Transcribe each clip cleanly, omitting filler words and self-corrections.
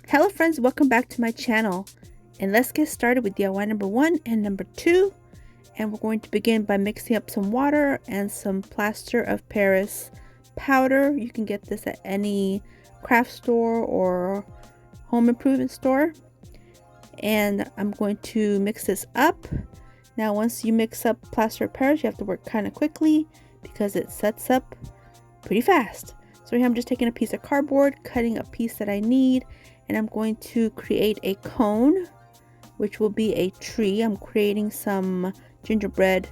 Hello friends, welcome back to my channel, and let's get started with DIY number 1 and number 2. And we're going to begin by mixing up some water and some plaster of Paris powder. You can get this at any craft store or home improvement store. And I'm going to mix this up. Now once you mix up plaster of Paris, you have to work kind of quickly because it sets up pretty fast. So here I'm just taking a piece of cardboard, cutting a piece that I need, and I'm going to create a cone, which will be a tree. I'm creating some gingerbread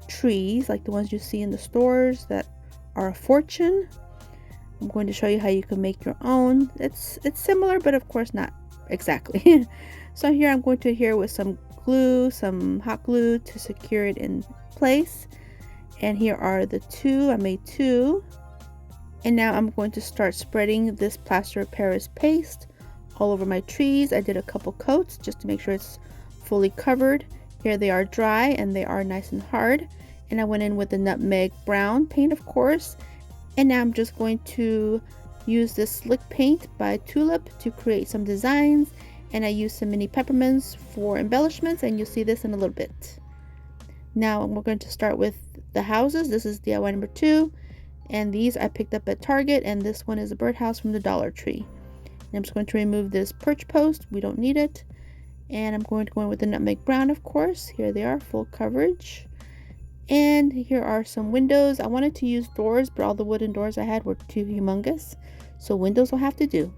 trees like the ones you see in the stores that are a fortune. I'm going to show you how you can make your own. It's similar, but of course not exactly. So here I'm going to adhere with some glue, some hot glue to secure it in place. And here are the two. I made two. And now I'm going to start spreading this plaster of Paris paste all over my trees. I did a couple coats just to make sure it's fully covered. Here they are dry and they are nice and hard. And I went in with the nutmeg brown paint, of course. And now I'm just going to use this slick paint by Tulip to create some designs. And I used some mini peppermints for embellishments, and you'll see this in a little bit. Now we're going to start with the houses. This is DIY number 2. And these I picked up at Target, and this one is a birdhouse from the Dollar Tree. And I'm just going to remove this perch post. We don't need it. And I'm going to go in with the nutmeg brown, of course. Here they are, full coverage. And here are some windows. I wanted to use doors, but all the wooden doors I had were too humongous. So windows will have to do.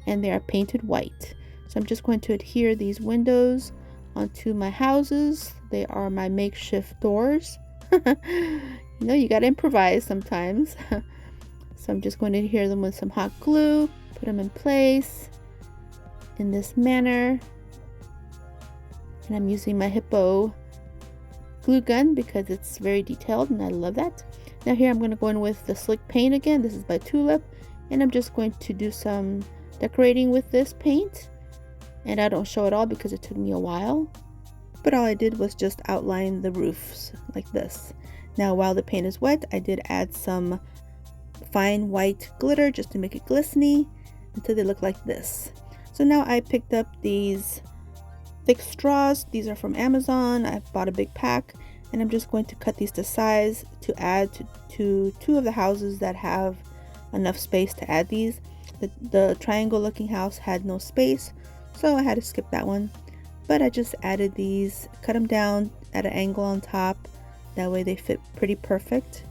And they are painted white. So I'm just going to adhere these windows onto my houses. They are my makeshift doors. You know, you gotta improvise sometimes. So I'm just going to adhere them with some hot glue, put them in place in this manner. And I'm using my Hiipoo glue gun because it's very detailed and I love that. Now here I'm going to go in with the slick paint again. This is by Tulip, and I'm just going to do some decorating with this paint. And I don't show it all because it took me a while, but all I did was just outline the roofs like this. Now while the paint is wet, I did add some fine white glitter just to make it glistening until they look like this. So now I picked up these thick straws. These are from Amazon. I bought a big pack, and I'm just going to cut these to size to add to two of the houses that have enough space to add these. The triangle looking house had no space, so I had to skip that one. But I just added these, cut them down at an angle on top. That way they fit pretty perfect.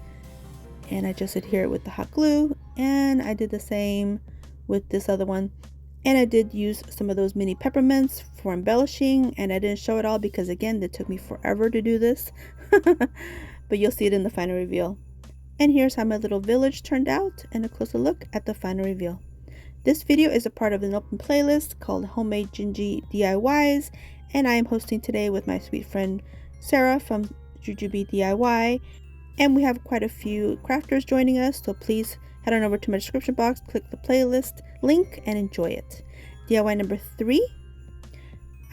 And I just adhere it with the hot glue, and I did the same with this other one. And I did use some of those mini peppermints for embellishing, and I didn't show it all because again it took me forever to do this. But you'll see it in the final reveal. And here's how my little village turned out, and a closer look at the final reveal. This video is a part of an open playlist called Homemade Gingy DIYs, and I am hosting today with my sweet friend Sarah from Jujubee DIY. And we have quite a few crafters joining us, so please head on over to my description box, click the playlist link, and enjoy it. DIY number 3.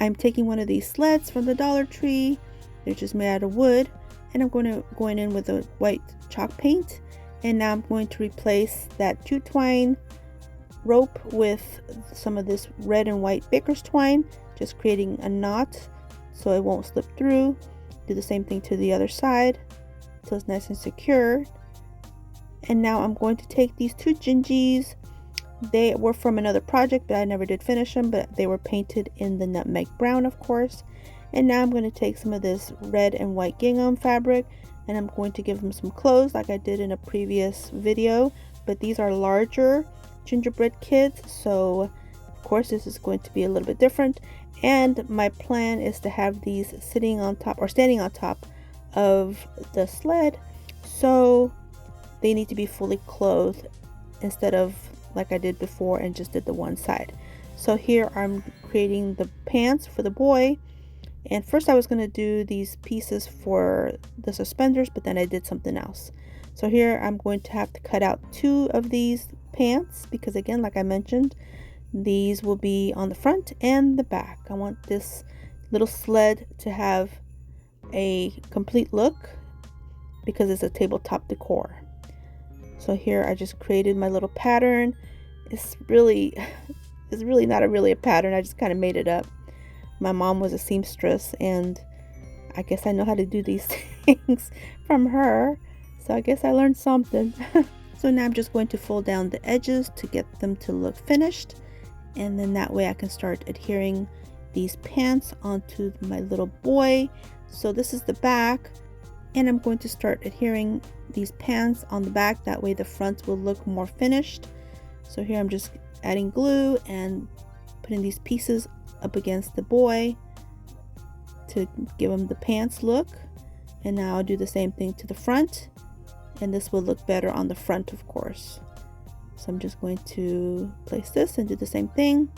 I'm taking one of these sleds from the Dollar Tree. They're just made out of wood, and I'm going in with a white chalk paint. And now I'm going to replace that jute twine rope with some of this red and white baker's twine, just creating a knot so it won't slip through. Do the same thing to the other side so it's nice and secure. And now I'm going to take these two gingies. They were from another project, but I never did finish them, but they were painted in the nutmeg brown, of course. And now I'm going to take some of this red and white gingham fabric, and I'm going to give them some clothes like I did in a previous video. But these are larger gingerbread kids, so of course this is going to be a little bit different. And my plan is to have these sitting on top or standing on top of the sled, so they need to be fully clothed instead of like I did before and just did the one side. So here I'm creating the pants for the boy, and first I was going to do these pieces for the suspenders, but then I did something else. So here I'm going to have to cut out 2 of these pants because again, like I mentioned, these will be on the front and the back. I want this little sled to have a complete look because it's a tabletop decor. So here I just created my little pattern. It's really It's really not really a pattern. I just kind of made it up. My mom was a seamstress, and I guess I know how to do these things from her. So I guess I learned something. So now I'm just going to fold down the edges to get them to look finished. And then that way I can start adhering these pants onto my little boy. So this is the back, and I'm going to start adhering these pants on the back. That way the front will look more finished. So here I'm just adding glue and putting these pieces up against the boy to give him the pants look. And now I'll do the same thing to the front, and this will look better on the front, of course. So I'm just going to place this and do the same thing.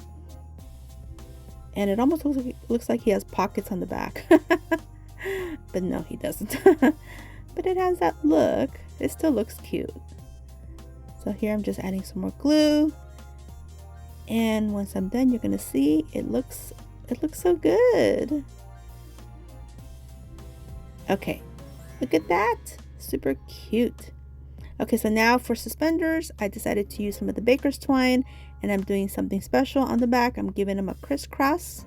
And it almost looks like he has pockets on the back. But no, he doesn't. But it has that look. It still looks cute. So here I'm just adding some more glue. And once I'm done, you're gonna see it looks so good. Okay, look at that. Super cute. Okay, so now for suspenders, I decided to use some of the baker's twine, and I'm doing something special on the back. I'm giving him a crisscross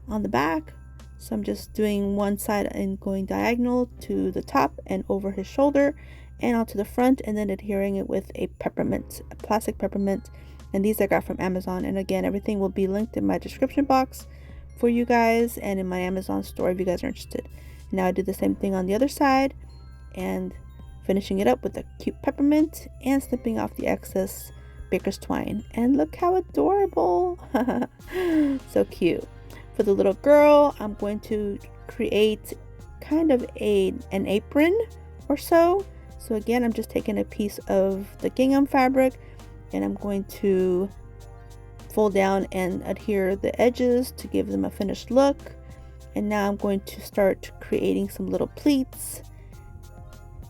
on the back. So I'm just doing one side and going diagonal to the top and over his shoulder and onto the front, and then adhering it with a peppermint, a plastic peppermint. And these I got from Amazon. And again, everything will be linked in my description box for you guys and in my Amazon store if you guys are interested. Now I did the same thing on the other side, and finishing it up with a cute peppermint and snipping off the excess baker's twine. And look how adorable. So cute. For the little girl, I'm going to create kind of an apron or so. So again, I'm just taking a piece of the gingham fabric, and I'm going to fold down and adhere the edges to give them a finished look. And now I'm going to start creating some little pleats.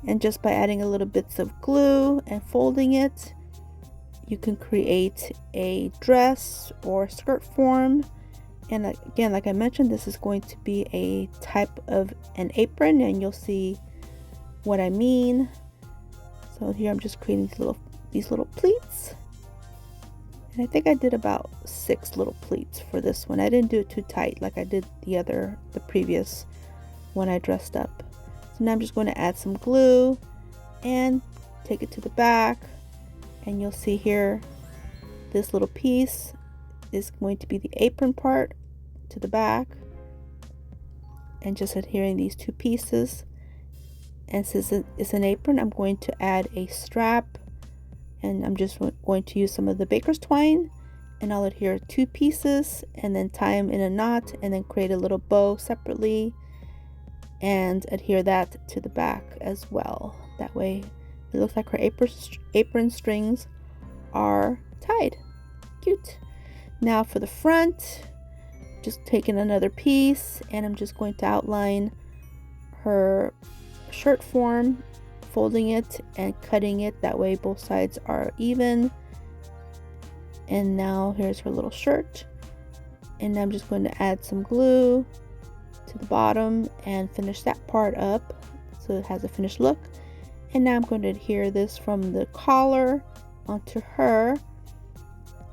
And just by adding a little bits of glue and folding it, you can create a dress or skirt form. And again, like I mentioned, this is going to be a type of an apron, and you'll see what I mean. So here I'm just creating these little pleats. And I think I did about 6 little pleats for this one. I didn't do it too tight like I did the previous one I dressed up. So now I'm just going to add some glue and take it to the back, and you'll see here this little piece is going to be the apron part to the back, and just adhering these 2 pieces. And since it's an apron, I'm going to add a strap, and I'm just going to use some of the baker's twine, and I'll adhere 2 pieces and then tie them in a knot, and then create a little bow separately and adhere that to the back as well. That way it looks like her apron strings are tied. Cute. Now for the front, just taking another piece, and I'm just going to outline her shirt form, folding it and cutting it. That way both sides are even. And now here's her little shirt. And I'm just going to add some glue to the bottom and finish that part up so it has a finished look. And now I'm going to adhere this from the collar onto her,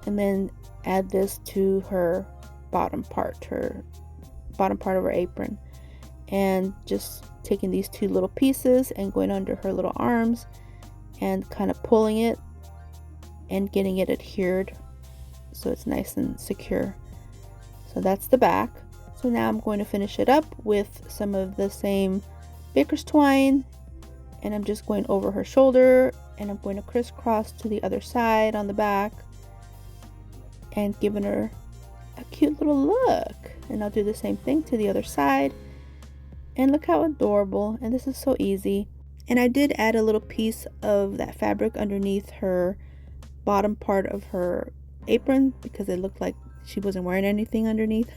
and then add this to her bottom part of her apron, and just taking these 2 little pieces and going under her little arms and kind of pulling it and getting it adhered so it's nice and secure. So that's the back. So now I'm going to finish it up with some of the same baker's twine, and I'm just going over her shoulder, and I'm going to crisscross to the other side on the back and giving her a cute little look. And I'll do the same thing to the other side, and look how adorable. And this is so easy. And I did add a little piece of that fabric underneath her bottom part of her apron because it looked like she wasn't wearing anything underneath.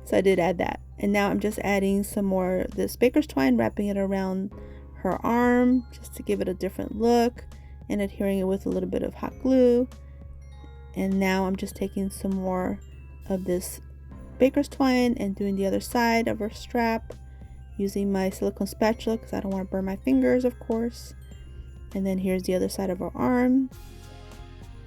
So I did add that. And now I'm just adding some more of this baker's twine, wrapping it around her arm just to give it a different look, and adhering it with a little bit of hot glue. And now I'm just taking some more of this baker's twine and doing the other side of her strap using my silicone spatula because I don't want to burn my fingers, of course. And then here's the other side of her arm.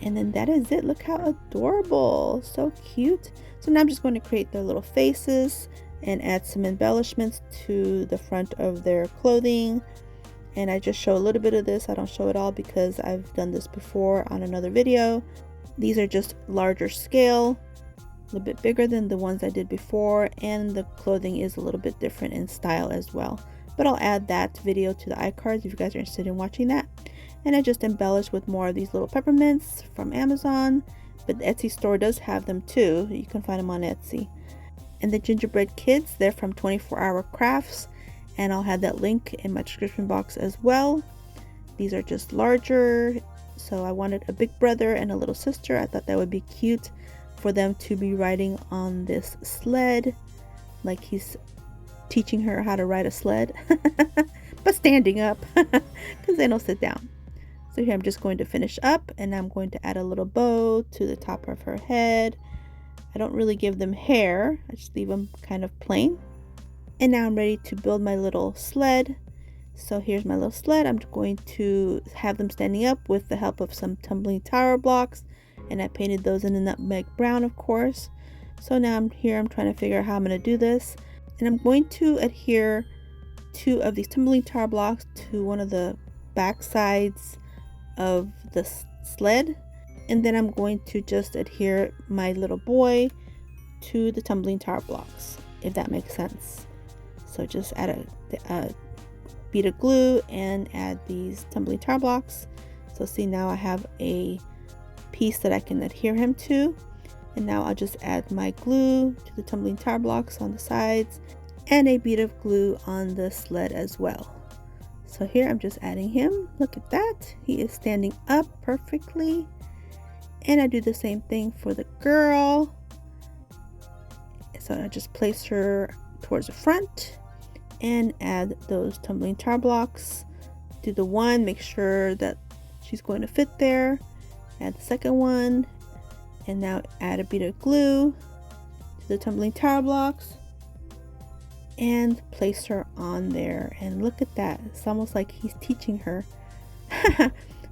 And then that is it. Look how adorable. So cute. So now I'm just going to create their little faces and add some embellishments to the front of their clothing. And I just show a little bit of this. I don't show it all because I've done this before on another video. These are just larger scale, a little bit bigger than the ones I did before, and the clothing is a little bit different in style as well. But I'll add that video to the iCards if you guys are interested in watching that. And I just embellished with more of these little peppermints from Amazon, but the Etsy store does have them too. You can find them on Etsy. And the gingerbread kids, they're from 24 Hour Crafts, and I'll have that link in my description box as well. These are just larger, so I wanted a big brother and a little sister. I thought that would be cute for them to be riding on this sled, like he's teaching her how to ride a sled, but standing up because they don't sit down. So here I'm just going to finish up, and I'm going to add a little bow to the top of her head. I don't really give them hair, I just leave them kind of plain. And now I'm ready to build my little sled. So here's my little sled. I'm going to have them standing up with the help of some tumbling tower blocks, and I painted those in the nutmeg brown, of course. So now I'm trying to figure out how I'm going to do this, and I'm going to adhere 2 of these tumbling tower blocks to one of the back sides of the sled, and then I'm going to just adhere my little boy to the tumbling tower blocks, if that makes sense. So just add a bead of glue and add these tumbling tower blocks. So see, now I have a piece that I can adhere him to, and now I'll just add my glue to the tumbling tower blocks on the sides and a bead of glue on the sled as well. So here I'm just adding him. Look at that. He is standing up perfectly. And I do the same thing for the girl. So I just place her towards the front and add those tumbling tower blocks. Do the one, make sure that she's going to fit there. Add the second one. And now add a bead of glue to the tumbling tower blocks and place her on there. And look at that, it's almost like he's teaching her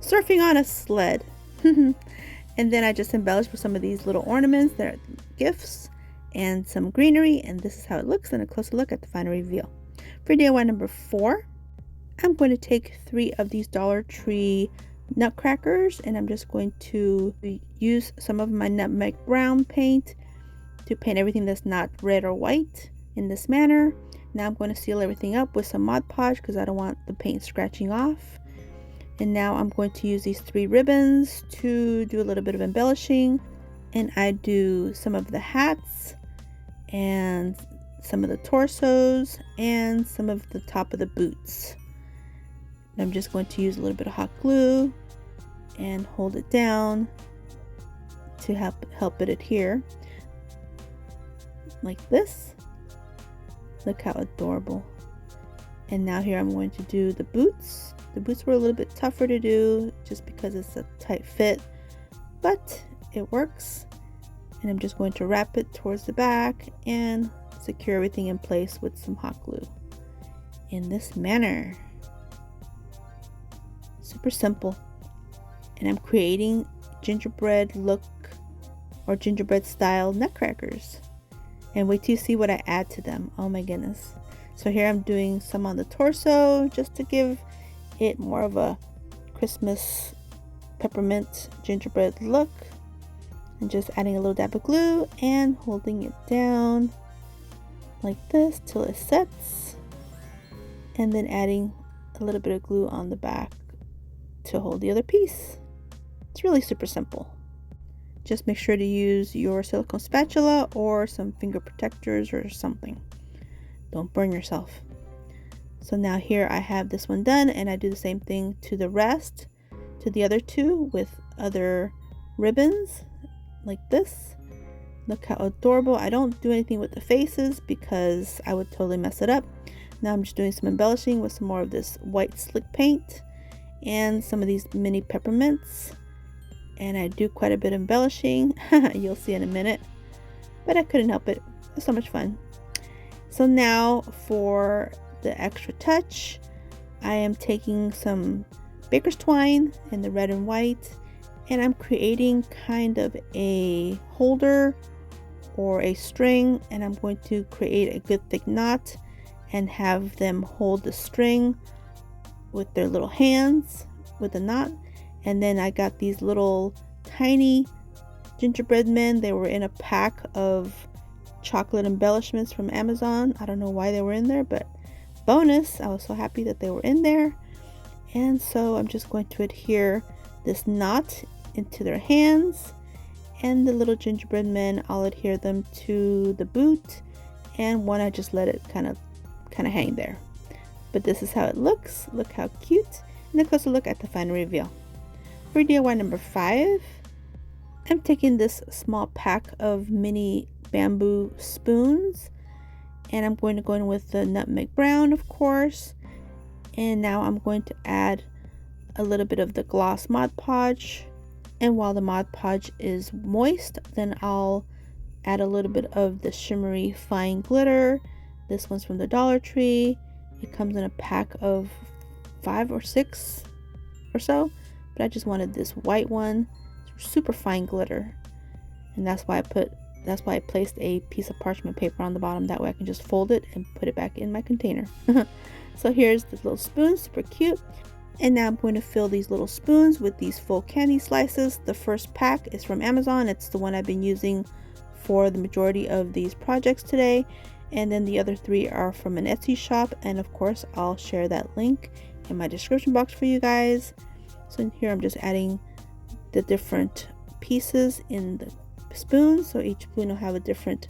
surfing on a sled. And then I just embellished with some of these little ornaments that are gifts and some greenery, and this is how it looks. And a closer look at the final reveal. For DIY number 4, I'm going to take 3 of these Dollar Tree Nutcrackers, and I'm just going to use some of my nutmeg brown paint to paint everything that's not red or white in this manner. Now I'm going to seal everything up with some Mod Podge because I don't want the paint scratching off. And now I'm going to use these 3 ribbons to do a little bit of embellishing, and I do some of the hats and some of the torsos and some of the top of the boots. And I'm just going to use a little bit of hot glue and hold it down to help it adhere like this. Look how adorable. And now here I'm going to do the boots. The boots were a little bit tougher to do just because it's a tight fit, but it works. And I'm just going to wrap it towards the back and secure everything in place with some hot glue in this manner. Super simple. And I'm creating gingerbread look or gingerbread style nutcrackers. And wait till you see what I add to them. Oh my goodness. So here I'm doing some on the torso just to give it more of a Christmas peppermint gingerbread look. And just adding a little dab of glue and holding it down like this till it sets. And then adding a little bit of glue on the back to hold the other piece. It's really super simple. Just make sure to use your silicone spatula or some finger protectors or something. Don't burn yourself. So now here I have this one done, and I do the same thing to the rest, to the other 2 with other ribbons like this. Look how adorable. I don't do anything with the faces because I would totally mess it up. Now I'm just doing some embellishing with some more of this white slick paint and some of these mini peppermints. And I do quite a bit of embellishing. You'll see in a minute. But I couldn't help it. It's so much fun. So now for the extra touch, I am taking some baker's twine in the red and white And I'm creating kind of a holder or a string, and I'm going to create a good thick knot and have them hold the string with their little hands with the knot. And then I got these little tiny gingerbread men. They were in a pack of chocolate embellishments from Amazon. I don't know why they were in there, but bonus, I was so happy that they were in there. And so I'm just going to adhere this knot into their hands, and the little gingerbread men, I'll adhere them to the boot, and one I just let it kind of hang there. But this is how it looks. Look how cute. And a closer look at the final reveal. For DIY number 5, I'm taking this small pack of mini bamboo spoons, and I'm going to go in with the nutmeg brown, of course. And now I'm going to add a little bit of the gloss Mod Podge. And while the Mod Podge is moist, then I'll add a little bit of the shimmery fine glitter. This one's from the Dollar Tree. It comes in a pack of 5 or 6 or so, but I just wanted this white one, super fine glitter, and that's why I placed a piece of parchment paper on the bottom. That way I can just fold it and put it back in my container. So here's the little spoon, super cute. And now I'm going to fill these little spoons with these full candy slices. The first pack is from Amazon. It's the one I've been using for the majority of these projects today. And then the other 3 are from an Etsy shop. And of course, I'll share that link in my description box for you guys. So in here, I'm just adding the different pieces in the spoons. So each spoon will have a different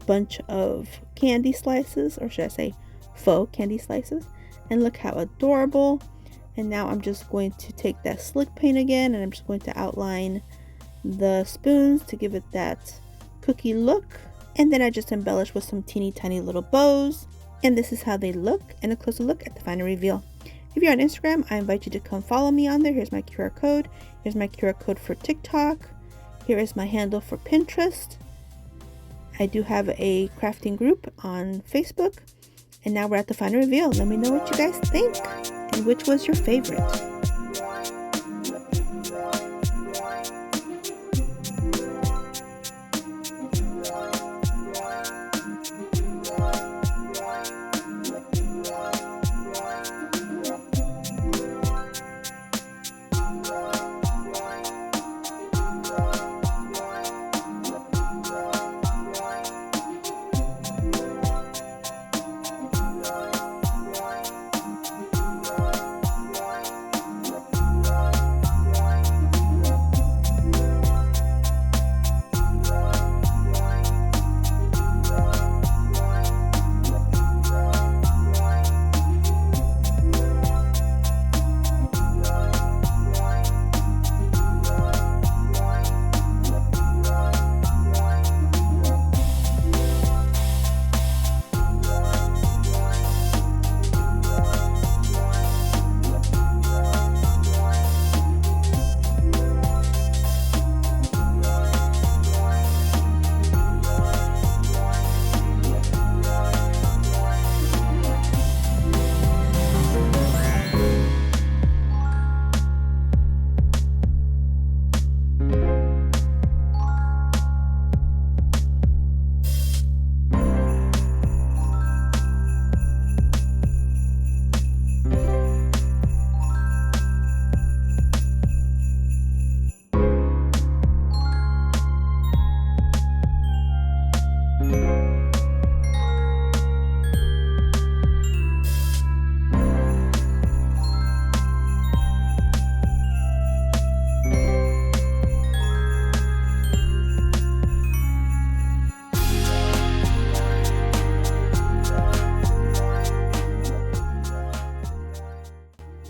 bunch of candy slices, or should I say faux candy slices. And look how adorable. And now I'm just going to take that slick paint again, and I'm just going to outline the spoons to give it that cookie look. And then I just embellish with some teeny tiny little bows. And this is how they look, and a closer look at the final reveal. If you're on Instagram, I invite you to come follow me on there. Here's my QR code. Here's my QR code for TikTok. Here is my handle for Pinterest. I do have a crafting group on Facebook. And now we're at the final reveal. Let me know what you guys think and which was your favorite.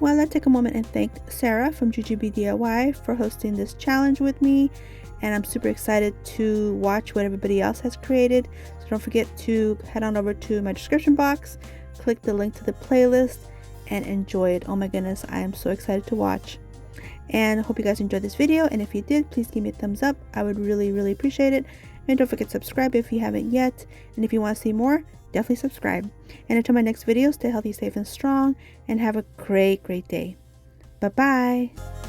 Well, let's take a moment and thank Sarah from GGB DIY for hosting this challenge with me, and I'm super excited to watch what everybody else has created. So don't forget to head on over to my description box, click the link to the playlist, and enjoy it. Oh my goodness, I am so excited to watch. And I hope you guys enjoyed this video, and if you did, please give me a thumbs up. I would really appreciate it. And don't forget to subscribe if you haven't yet, and if you want to see more, definitely subscribe. And until my next video, stay healthy, safe, and strong, and have a great day. Bye bye.